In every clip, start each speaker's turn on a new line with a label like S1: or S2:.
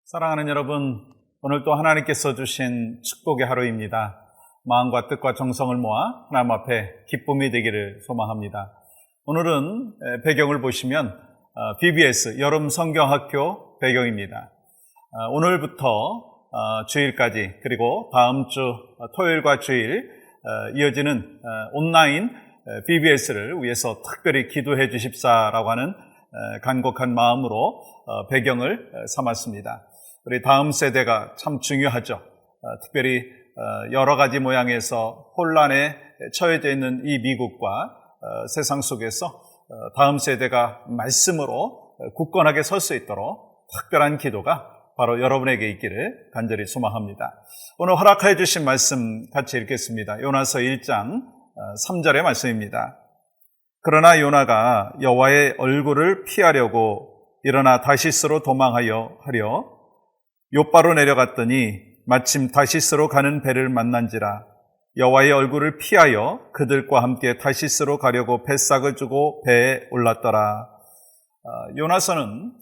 S1: 사랑하는 여러분, 오늘 또 하나님께서 주신 축복의 하루입니다. 마음과 뜻과 정성을 모아 하나님 앞에 기쁨이 되기를 소망합니다. 오늘은 배경을 보시면 BBS 여름 성경학교 배경입니다. 오늘부터 주일까지 그리고 다음 주 토요일과 주일 이어지는 온라인 BBS를 위해서 특별히 기도해 주십사라고 하는 간곡한 마음으로 배경을 삼았습니다. 우리 다음 세대가 참 중요하죠. 특별히 여러 가지 모양에서 혼란에 처해져 있는 이 미국과 세상 속에서 다음 세대가 말씀으로 굳건하게 설 수 있도록 특별한 기도가 바로 여러분에게 있기를 간절히 소망합니다. 오늘 허락해 주신 말씀 같이 읽겠습니다. 요나서 1장 3절의 말씀입니다. 그러나 요나가 여호와의 얼굴을 피하려고 일어나 다시스로 도망하려 하려 욥바로 내려갔더니 마침 다시스로 가는 배를 만난지라. 여호와의 얼굴을 피하여 그들과 함께 다시스로 가려고 뱃삭을 주고 배에 올랐더라. 요나서는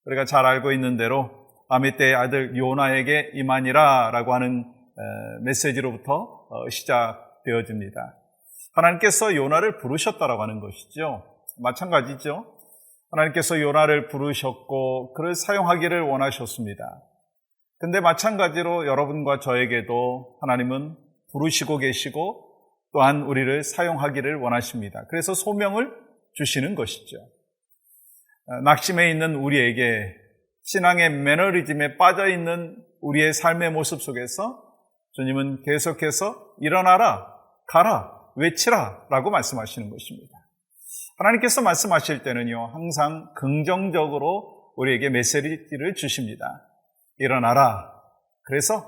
S1: 우리가 잘 알고 있는 대로 아미떼의 아들 요나에게 임하니라 라고 하는 메시지로부터 시작되어집니다. 하나님께서 요나를 부르셨다라고 하는 것이죠. 마찬가지죠. 하나님께서 요나를 부르셨고 그를 사용하기를 원하셨습니다. 근데 마찬가지로 여러분과 저에게도 하나님은 부르시고 계시고 또한 우리를 사용하기를 원하십니다. 그래서 소명을 주시는 것이죠. 낙심해 있는 우리에게 신앙의 매너리즘에 빠져있는 우리의 삶의 모습 속에서 주님은 계속해서 일어나라, 가라, 외치라 라고 말씀하시는 것입니다. 하나님께서 말씀하실 때는요, 항상 긍정적으로 우리에게 메시지를 주십니다. 일어나라. 그래서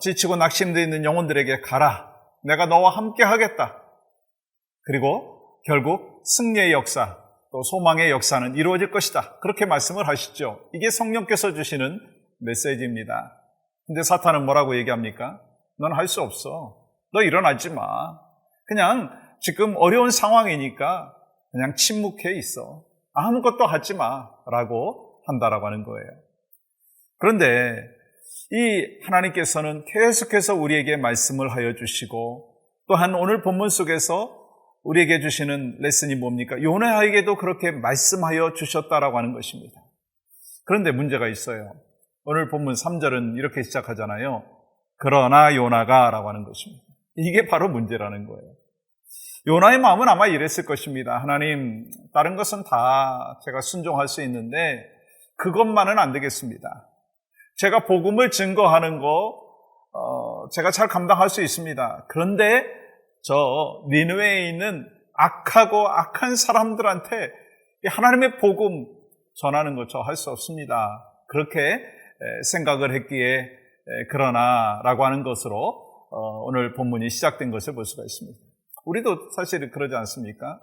S1: 지치고 낙심되어 있는 영혼들에게 가라. 내가 너와 함께 하겠다. 그리고 결국 승리의 역사, 또 소망의 역사는 이루어질 것이다. 그렇게 말씀을 하시죠. 이게 성령께서 주시는 메시지입니다. 근데 사탄은 뭐라고 얘기합니까? 넌 할 수 없어. 너 일어나지 마. 그냥 지금 어려운 상황이니까 그냥 침묵해 있어. 아무것도 하지 마. 라고 한다라고 하는 거예요. 그런데 이 하나님께서는 계속해서 우리에게 말씀을 하여 주시고 또한 오늘 본문 속에서 우리에게 주시는 레슨이 뭡니까? 요나에게도 그렇게 말씀하여 주셨다라고 하는 것입니다. 그런데 문제가 있어요. 오늘 본문 3절은 이렇게 시작하잖아요. 그러나 요나가 라고 하는 것입니다. 이게 바로 문제라는 거예요. 요나의 마음은 아마 이랬을 것입니다. 하나님, 다른 것은 다 제가 순종할 수 있는데 그것만은 안 되겠습니다. 제가 복음을 증거하는 거 제가 잘 감당할 수 있습니다. 그런데 저 니느웨에 있는 악하고 악한 사람들한테 하나님의 복음 전하는 거 저 할 수 없습니다. 그렇게 생각을 했기에 그러나 라고 하는 것으로 오늘 본문이 시작된 것을 볼 수가 있습니다. 우리도 사실 그러지 않습니까?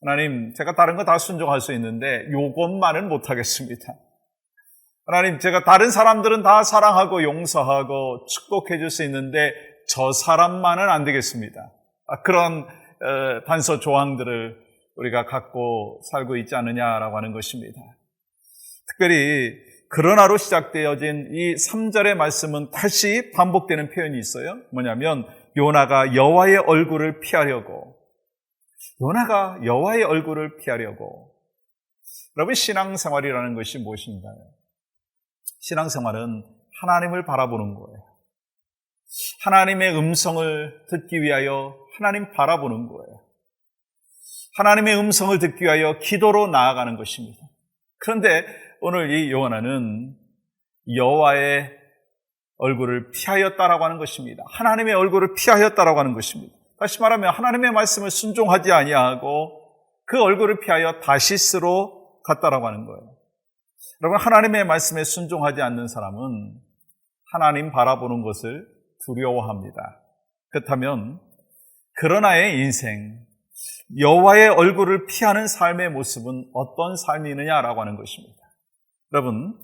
S1: 하나님, 제가 다른 거 다 순종할 수 있는데 요것만은 못하겠습니다. 하나님, 제가 다른 사람들은 다 사랑하고 용서하고 축복해 줄 수 있는데 저 사람만은 안 되겠습니다. 그런 단서 조항들을 우리가 갖고 살고 있지 않느냐라고 하는 것입니다. 특별히 그러나로 시작되어진 이 3절의 말씀은 다시 반복되는 표현이 있어요. 뭐냐면 요나가 여호와의 얼굴을 피하려고. 요나가 여호와의 얼굴을 피하려고. 여러분, 신앙생활이라는 것이 무엇인가요? 신앙생활은 하나님을 바라보는 거예요. 하나님의 음성을 듣기 위하여 하나님 바라보는 거예요. 하나님의 음성을 듣기 위하여 기도로 나아가는 것입니다. 그런데 오늘 이 요나는 여호와의 얼굴을 피하였다라고 하는 것입니다. 하나님의 얼굴을 피하였다라고 하는 것입니다. 다시 말하면 하나님의 말씀을 순종하지 아니하고 그 얼굴을 피하여 다시스로 갔다라고 하는 거예요. 여러분, 하나님의 말씀에 순종하지 않는 사람은 하나님 바라보는 것을 두려워합니다. 그렇다면 그러나의 인생, 여호와의 얼굴을 피하는 삶의 모습은 어떤 삶이느냐라고 하는 것입니다. 여러분,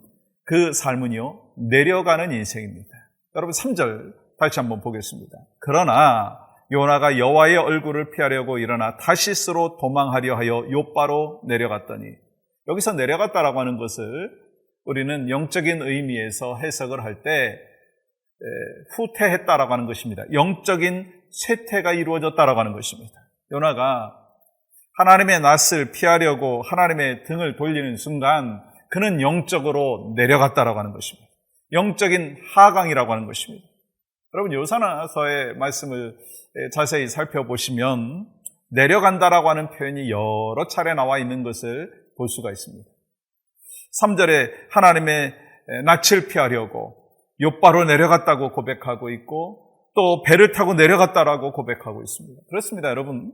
S1: 그 삶은요, 내려가는 인생입니다. 여러분, 3절 다시 한번 보겠습니다. 그러나 요나가 여호와의 얼굴을 피하려고 일어나 다시스로 도망하려 하여 욥바로 내려갔더니, 여기서 내려갔다라고 하는 것을 우리는 영적인 의미에서 해석을 할 때 후퇴했다라고 하는 것입니다. 영적인 쇠퇴가 이루어졌다라고 하는 것입니다. 요나가 하나님의 낯을 피하려고 하나님의 등을 돌리는 순간 그는 영적으로 내려갔다라고 하는 것입니다. 영적인 하강이라고 하는 것입니다. 여러분, 요사야서의 말씀을 자세히 살펴보시면 내려간다라고 하는 표현이 여러 차례 나와 있는 것을 볼 수가 있습니다. 3절에 하나님의 낯을 피하려고 욥바로 내려갔다고 고백하고 있고, 또 배를 타고 내려갔다라고 고백하고 있습니다. 그렇습니다, 여러분.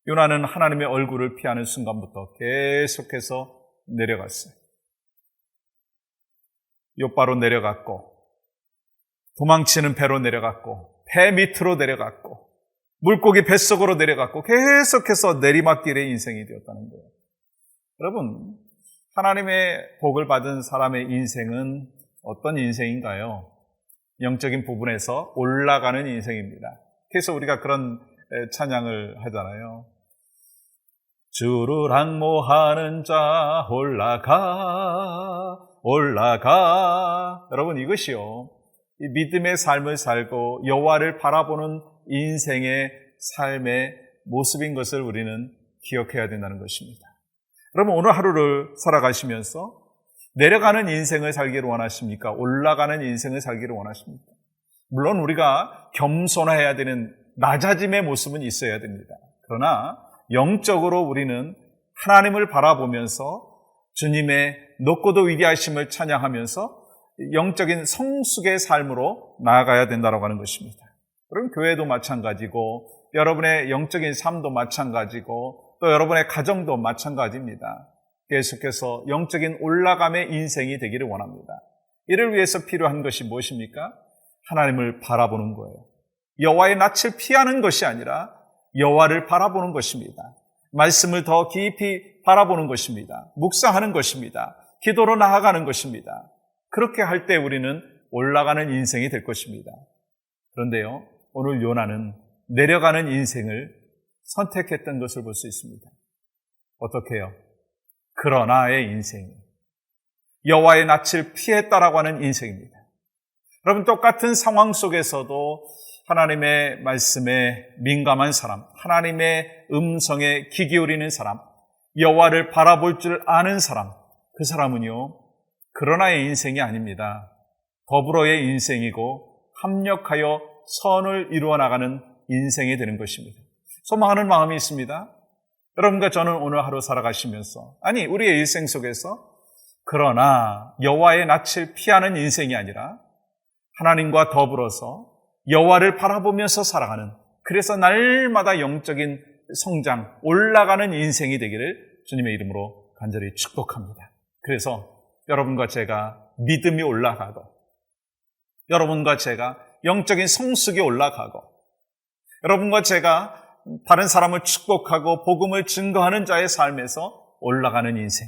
S1: 요나는 하나님의 얼굴을 피하는 순간부터 계속해서 내려갔어요. 욥바로 내려갔고, 도망치는 배로 내려갔고, 배 밑으로 내려갔고, 물고기 뱃속으로 내려갔고, 계속해서 내리막길의 인생이 되었다는 거예요. 여러분, 하나님의 복을 받은 사람의 인생은 어떤 인생인가요? 영적인 부분에서 올라가는 인생입니다. 그래서 우리가 그런 찬양을 하잖아요. 주를 앙모하는 자 올라가 올라가. 여러분, 이것이요, 이 믿음의 삶을 살고 여호와를 바라보는 인생의 삶의 모습인 것을 우리는 기억해야 된다는 것입니다. 여러분, 오늘 하루를 살아가시면서 내려가는 인생을 살기를 원하십니까? 올라가는 인생을 살기를 원하십니까? 물론 우리가 겸손해야 되는 낮아짐의 모습은 있어야 됩니다. 그러나 영적으로 우리는 하나님을 바라보면서 주님의 높고도 위대하심을 찬양하면서 영적인 성숙의 삶으로 나아가야 된다고 하는 것입니다. 그럼 교회도 마찬가지고 여러분의 영적인 삶도 마찬가지고 또 여러분의 가정도 마찬가지입니다. 계속해서 영적인 올라감의 인생이 되기를 원합니다. 이를 위해서 필요한 것이 무엇입니까? 하나님을 바라보는 거예요. 여호와의 낯을 피하는 것이 아니라 여호와를 바라보는 것입니다. 말씀을 더 깊이 바라보는 것입니다. 묵상하는 것입니다. 기도로 나아가는 것입니다. 그렇게 할 때 우리는 올라가는 인생이 될 것입니다. 그런데요, 오늘 요나는 내려가는 인생을 선택했던 것을 볼 수 있습니다. 어떻게 해요? 그러나의 인생, 여호와의 낯을 피했다라고 하는 인생입니다. 여러분, 똑같은 상황 속에서도 하나님의 말씀에 민감한 사람, 하나님의 음성에 귀 기울이는 사람, 여호와를 바라볼 줄 아는 사람, 그 사람은요, 그러나의 인생이 아닙니다. 더불어의 인생이고 합력하여 선을 이루어 나가는 인생이 되는 것입니다. 소망하는 마음이 있습니다. 여러분과 저는 오늘 하루 살아가시면서, 아니, 우리의 일생 속에서 그러나 여호와의 낯을 피하는 인생이 아니라 하나님과 더불어서 여호와를 바라보면서 살아가는, 그래서 날마다 영적인 성장, 올라가는 인생이 되기를 주님의 이름으로 간절히 축복합니다. 그래서 여러분과 제가 믿음이 올라가고, 여러분과 제가 영적인 성숙이 올라가고, 여러분과 제가 다른 사람을 축복하고 복음을 증거하는 자의 삶에서 올라가는 인생,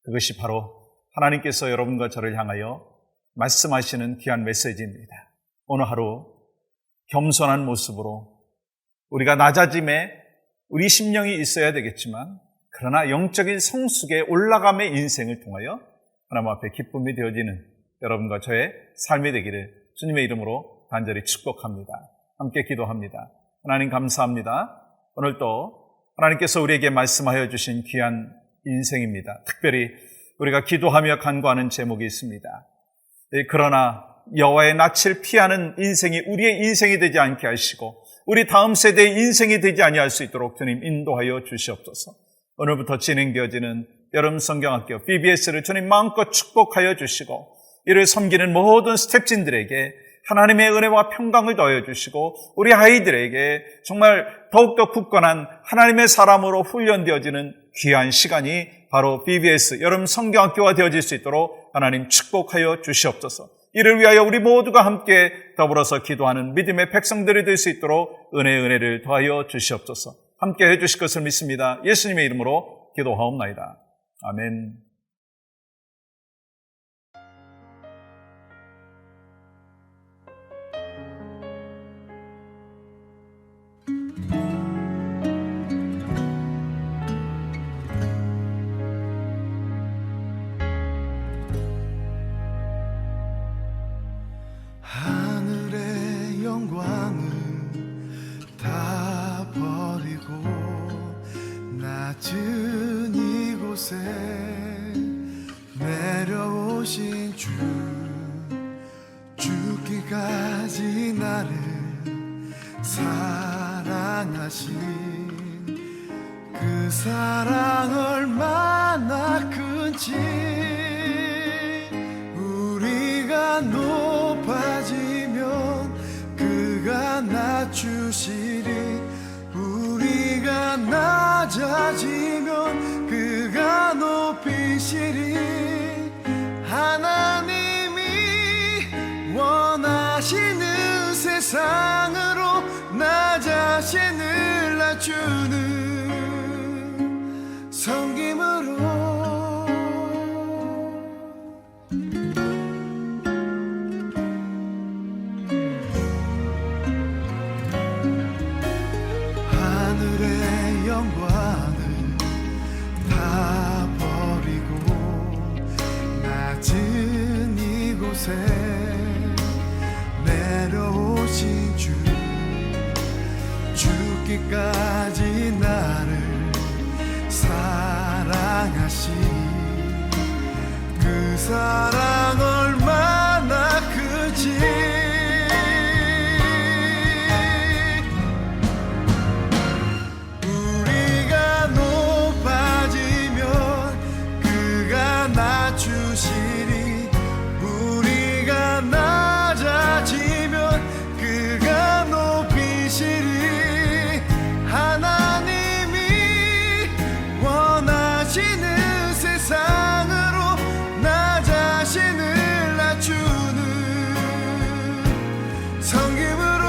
S1: 그것이 바로 하나님께서 여러분과 저를 향하여 말씀하시는 귀한 메시지입니다. 오늘 하루 겸손한 모습으로 우리가 낮아짐에 우리 심령이 있어야 되겠지만, 그러나 영적인 성숙에 올라감의 인생을 통하여 하나님 앞에 기쁨이 되어지는 여러분과 저의 삶이 되기를 주님의 이름으로 간절히 축복합니다. 함께 기도합니다. 하나님, 감사합니다. 오늘도 하나님께서 우리에게 말씀하여 주신 귀한 인생입니다. 특별히 우리가 기도하며 간구하는 제목이 있습니다. 그러나 여호와의 낯을 피하는 인생이 우리의 인생이 되지 않게 하시고 우리 다음 세대의 인생이 되지 아니할 수 있도록 주님 인도하여 주시옵소서. 오늘부터 진행되어지는 여름 성경학교 BBS를 주님 마음껏 축복하여 주시고, 이를 섬기는 모든 스태프진들에게 하나님의 은혜와 평강을 더해 주시고, 우리 아이들에게 정말 더욱더 굳건한 하나님의 사람으로 훈련되어지는 귀한 시간이 바로 BBS 여름 성경학교가 되어질 수 있도록 하나님 축복하여 주시옵소서. 이를 위하여 우리 모두가 함께 더불어서 기도하는 믿음의 백성들이 될 수 있도록 은혜를 더하여 주시옵소서. 함께 해주실 것을 믿습니다. 예수님의 이름으로 기도하옵나이다. 아멘.
S2: 낮은 이곳에 내려오신 주, 죽기까지 나를 사랑하신 그 사랑 얼마나 큰지, 우리가 높아지면 그가 낮추시리, 우리가 낮아지면 그가 높이시리. 하나님이 원하시는 세상으로 나 자신을 낮추는 섬김으로 하늘의 영광을 다 버리고 낮은 이곳에 내려오신 주, 죽기까지 나를 사랑하신 그 사랑 얼마나 크지. 우리가 높아지면 그가 낮추시리, 우리가 낮아지면 그가 높이시리. 하나님이 원하시는 세상으로 나 자신을 낮추는 섬김으로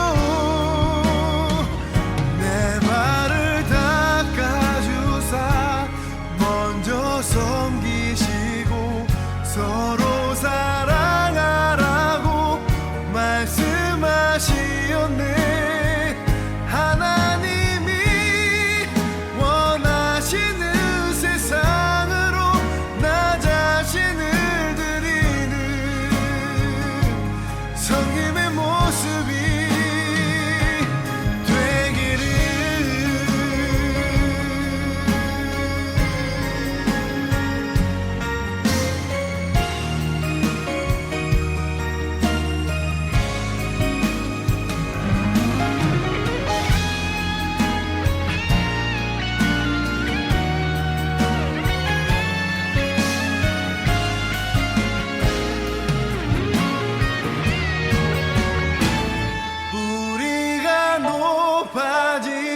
S2: 내 발을 닦아주사 먼저 섬기시고 서로 사랑하라고 말씀하시었네. 하나님이 원하시는 세상으로 나 자신을 드리는 섬김의 모습이 되기를. 우리가 높아지